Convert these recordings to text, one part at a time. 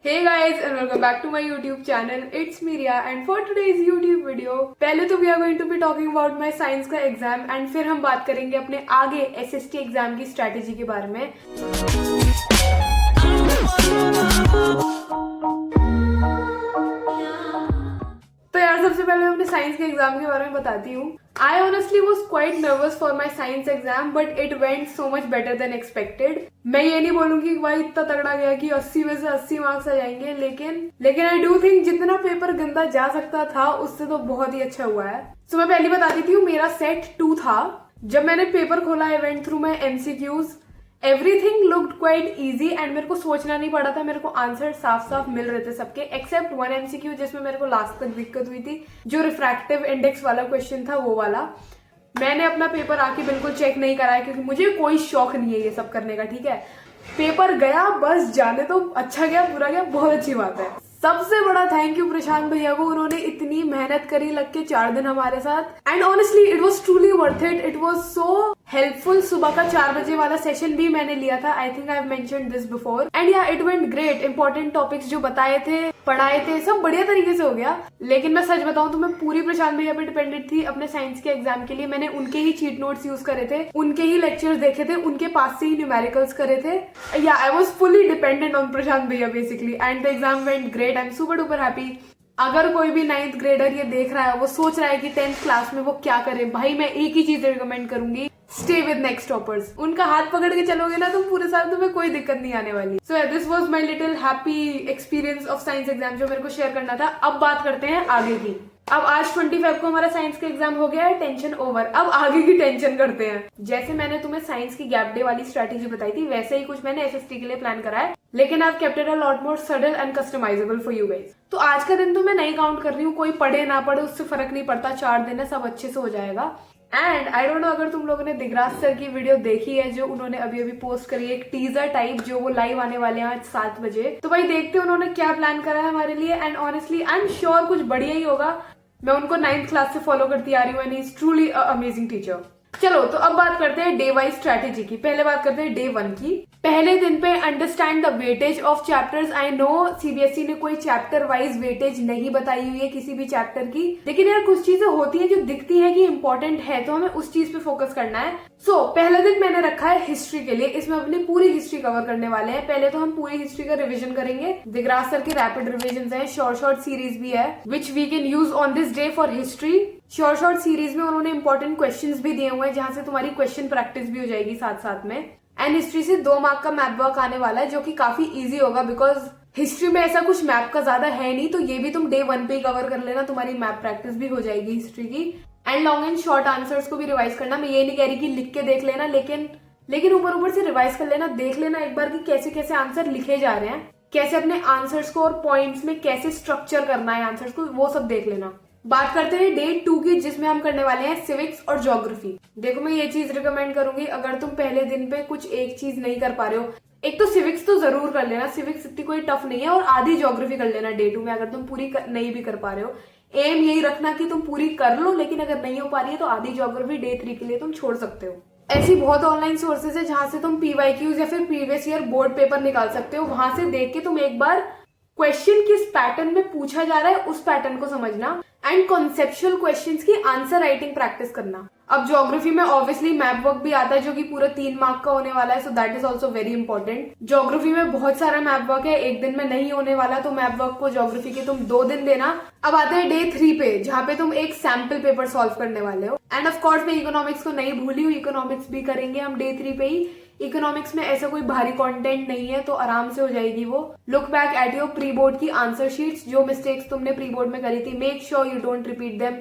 Hey guys and welcome back to my YouTube channel. It's Miria and for today's YouTube video पहले तो we are going to be talking about my science का exam and फिर हम बात करेंगे अपने आगे SST एग्जाम की स्ट्रेटेजी के बारे में। तो यार सबसे पहले मैं अपने साइंस के एग्जाम के बारे में बताती हूँ। I honestly was quite nervous for my science exam, but it went so much better than expected. मैं ये नहीं बोलूंगी कि भाई इतना तगड़ा गया कि 80 में से 80 मार्क्स आ जाएंगे, लेकिन I do think जितना पेपर गंदा जा सकता था उससे तो बहुत ही अच्छा हुआ है। तो मैं पहले बता देती हूँ, मेरा सेट 2 था। जब मैंने पेपर खोला, I went through my MCQs. Everything looked quite easy and मेरे को सोचना नहीं पड़ा था, मेरे को आंसर साफ साफ मिल रहे थे सबके एक्सेप्ट 1 MCQ जिसमें मेरे को लास्ट तक दिक्कत हुई थी, जो रिफ्रैक्टिव इंडेक्स वाला क्वेश्चन था वो वाला। मैंने अपना पेपर आके बिल्कुल चेक नहीं कराया क्योंकि मुझे कोई शौक नहीं है ये सब करने का, ठीक है। पेपर गया, बस जाने तो, अच्छा गया बुरा गया बहुत अच्छी बात है। सबसे बड़ा थैंक यू प्रशांत भैया को, उन्होंने इतनी मेहनत करी लग के 4 दिन हमारे साथ and honestly it was truly worth it. It was so helpful. सुबह का 4 बजे वाला सेशन भी मैंने लिया था, I think I have mentioned this before and yeah it went great. Important topics जो बताए थे, पढ़ाए थे, सब बढ़िया तरीके से हो गया। लेकिन मैं सच बताऊं तो मैं पूरी प्रशांत भैया पे डिपेंडेंट थी अपने साइंस के एग्जाम के लिए। मैंने उनके ही चीट नोट्स यूज करे थे, उनके ही लेक्चर्स देखे थे, उनके पास से ही न्यूमेरिकल्स करे थे। Yeah I was fully dependent on Prashant भैया basically and the exam went great. I am super duper happy. अगर कोई भी 9th ग्रेडर ये देख रहा है, वो सोच रहा है कि 10th क्लास में वो क्या करे, भाई मैं एक ही चीज रिकमेंड करूंगी, स्टे विद नेक्स्ट टॉपर्स। उनका हाथ पकड़ के चलोगे ना तुम पूरे साल, तुम्हें कोई दिक्कत नहीं आने वाली। So this was my little happy experience of science exam जो मेरे को शेयर करना था। अब बात करते हैं आगे की। अब आज 25 को हमारा साइंस का एग्जाम हो गया है, टेंशन ओवर। अब आगे की टेंशन करते हैं। जैसे मैंने तुम्हें साइंस की गैप डे वाली स्ट्रेटेजी बताई थी, वैसे ही कुछ मैंने SST के लिए प्लान करा है, लेकिन I've kept it a lot more subtle and customizable for you guys। तो आज का दिन तो मैं नहीं काउंट कर रही हूँ, कोई पढ़े ना पढ़े उससे फर्क नहीं पड़ता, 4 दिन है, सब अच्छे से हो जाएगा। एंड आई डोंट नो अगर तुम लोगों ने दिगराज सर की वीडियो देखी है जो उन्होंने अभी अभी पोस्ट करी है, एक टीजर टाइप, जो वो लाइव आने वाले हैं आज 7 बजे। तो भाई देखते हैं उन्होंने क्या प्लान करा है हमारे लिए and honestly I am sure कुछ बढ़िया ही होगा। मैं उनको 9th क्लास से फॉलो करती आ रही हूँ and he is truly amazing teacher. चलो तो अब बात करते हैं डे वाइज स्ट्रेटेजी की। पहले बात करते हैं डे 1 की। पहले दिन पे understand the weightage of chapters. I know CBSE ने कोई चैप्टर वाइज वेटेज नहीं बताई हुई है किसी भी चैप्टर की, लेकिन यार कुछ चीजें होती है जो दिखती है कि इंपॉर्टेंट है, तो हमें उस चीज पे फोकस करना है। सो पहला दिन मैंने रखा है हिस्ट्री के लिए। इसमें अपनी पूरी हिस्ट्री कवर करने वाले हैं। पहले तो हम पूरी हिस्ट्री का रिविजन करेंगे। दिगराज सर के रैपिड रिविजन है, शॉर्ट सीरीज भी है which we can use on this day for history. Short series में उन्होंने इंपॉर्टेंट क्वेश्चंस भी दिए हुए हैं जहां से तुम्हारी क्वेश्चन प्रैक्टिस भी हो जाएगी साथ साथ में। एंड हिस्ट्री से 2 मार्क का मैप वर्क आने वाला है जो कि काफी इजी होगा बिकॉज हिस्ट्री में ऐसा कुछ मैप का ज्यादा है नहीं, तो ये भी तुम डे 1 पे ही कवर कर लेना, तुम्हारी मैप प्रैक्टिस भी हो जाएगी हिस्ट्री की। And long and short answers को भी रिवाइज करना। मैं ये नहीं कह रही कि लिख के देख लेना, लेकिन ऊपर से रिवाइज कर लेना, देख लेना एक बार कि कैसे कैसे आंसर लिखे जा रहे हैं, कैसे अपने आंसर्स को और पॉइंट्स में कैसे स्ट्रक्चर करना है आंसर्स को, वो सब देख लेना। बात करते हैं डे 2 की, जिसमें हम करने वाले हैं सिविक्स और ज्योग्राफी। देखो मैं ये चीज रिकमेंड करूंगी, अगर तुम पहले दिन पे कुछ एक चीज नहीं कर पा रहे हो, एक तो सिविक्स तो जरूर कर लेना, सिविक्स इतनी कोई टफ नहीं है, और आधी ज्योग्राफी कर लेना डे 2 में अगर तुम पूरी नहीं भी कर पा रहे हो। एम यही रखना कि तुम पूरी कर लो, लेकिन अगर नहीं हो पा रही है तो आधी ज्योग्राफी डे 3 के लिए तुम छोड़ सकते हो। ऐसी बहुत ऑनलाइन सोर्सेज है जहां से तुम PYQs या फिर प्रीवियस ईयर बोर्ड पेपर निकाल सकते हो। वहां से देख के तुम एक बार क्वेश्चन किस पैटर्न में पूछा जा रहा है उस पैटर्न को समझना एंड कॉन्सेप्चुअल क्वेश्चंस की आंसर राइटिंग प्रैक्टिस करना। अब ज्योग्राफी में ऑब्वियसली मैप वर्क भी आता है जो कि पूरा 3 मार्क का होने वाला है, so that is also very important. Geography में बहुत सारा मैप वर्क है, एक दिन में नहीं होने वाला, तो मैप वर्क को ज्योग्राफी के तुम 2 दिन देना। अब आते हैं डे 3 पे, जहाँ पे तुम एक सैम्पल पेपर सॉल्व करने वाले हो। एंड ऑफ कोर्स मैं इकोनॉमिक्स को नहीं भूली हूँ, इकोनॉमिक्स भी करेंगे हम डे 3 पे ही। इकोनॉमिक्स में ऐसा कोई भारी कंटेंट नहीं है, तो आराम से हो जाएगी वो। Look back at your pre board की आंसर शीट्स, जो मिस्टेक्स तुमने प्री बोर्ड में करी थी, make sure you don't repeat them.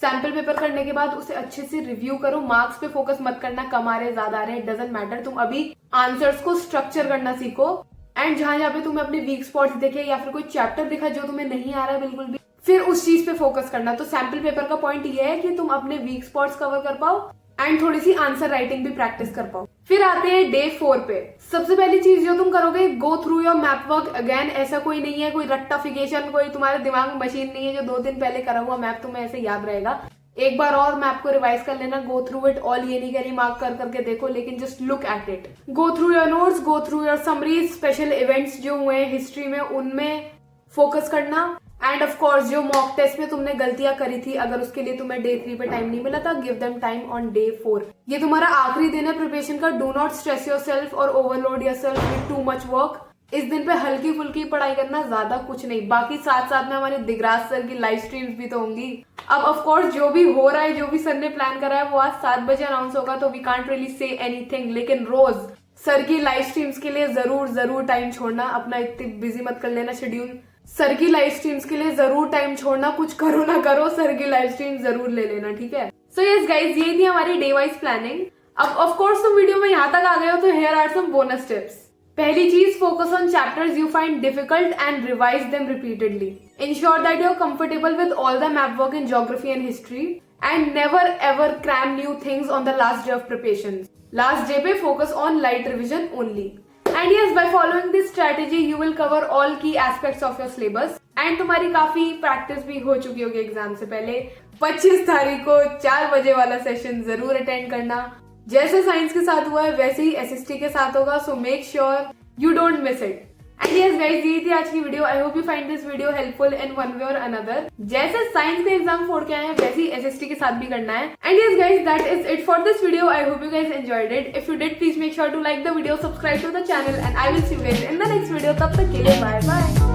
Sample paper करने के बाद उसे अच्छे से रिव्यू करो। मार्क्स पे फोकस मत करना, कम आ रहे ज्यादा आ रहे, डजंट मैटर। तुम अभी आंसर्स को स्ट्रक्चर करना सीखो एंड जहां पे तुम्हें अपने वीक स्पॉट्स दिखे या फिर कोई चैप्टर दिखा जो तुम्हें नहीं आ रहा है बिल्कुल भी, फिर उस चीज पे फोकस करना। तो सैंपल पेपर का पॉइंट ये है कि तुम अपने वीक स्पॉट्स कवर कर पाओ एंड थोड़ी सी आंसर राइटिंग भी प्रैक्टिस कर पाओ। फिर आते हैं डे 4 पे। सबसे पहली चीज जो तुम करोगे, go through your map work again. ऐसा कोई नहीं है, कोई रट्टाफिकेशन, कोई तुम्हारे दिमाग में मशीन नहीं है जो 2 दिन पहले करा हुआ मैप तुम्हें ऐसे याद रहेगा। एक बार और मैप को रिवाइज कर लेना, गो थ्रू इट ऑल, ये नहीं कह रही मार्क कर करके देखो, लेकिन just look at it, go through your notes, go through your summaries, special events जो हुए हिस्ट्री में उनमें फोकस करना, एंड ऑफ कोर्स जो मॉक टेस्ट में तुमने गलतियां करी थी, अगर उसके लिए तुम्हें डे 3 पे टाइम नहीं मिला था, give them time on day 4। ये तुम्हारा आखिरी दिन है प्रिपरेशन का, डू नॉट स्ट्रेस योरसेल्फ और overload yourself with too much work. इस दिन पे हल्की फुल्की पढ़ाई करना, ज्यादा कुछ नहीं। बाकी साथ साथ में हमारे दिगराज सर की लाइव स्ट्रीम्स भी तो होंगी। अब ऑफ कोर्स जो भी हो रहा है, जो भी सर ने प्लान करा है, वो आज 7 बजे अनाउंस होगा, तो we can't really say anything, लेकिन रोज सर की लाइव स्ट्रीम्स के लिए जरूर टाइम छोड़ना, अपना इतनी बिजी मत कर लेना शेड्यूल। सर की लाइव स्ट्रीम्स के लिए जरूर टाइम छोड़ना, कुछ करो ना करो सर की लाइव स्ट्रीम जरूर ले लेना, ठीक है। सो यस गाइज, ये थी हमारी डे वाइज प्लानिंग। अब ऑफ कोर्स तुम वीडियो में यहाँ तक आ गए हो, तो here are some bonus tips. पहली चीज, focus on chapters you find difficult and revise them repeatedly. Ensure that you are comfortable with all the map work in geography and history, and never ever cram new things on the last day of preparation. Last day पे focus on light revision only. And yes, by following this strategy, you will cover all key aspects of your syllabus. And तुम्हारी काफी practice भी हो चुकी होगी exam से पहले। 25 तारीख को 4 बजे वाला सेशन जरूर अटेंड करना। जैसे साइंस के साथ हुआ है वैसे ही एसएसटी के साथ होगा, so make sure you don't miss it. And yes guys, ये थी आज की video. I hope you find this video helpful in one way और अनदर। जैसे साइंस के एग्जाम फोड़ के आए हैं, वैसे ही एसएसटी के साथ भी करना है। And yes guys, that is it for this video. I hope you guys enjoyed it. If you did, please make sure to like the video, subscribe to the channel, and I will see you guys in the next video. तब तक के लिए bye bye.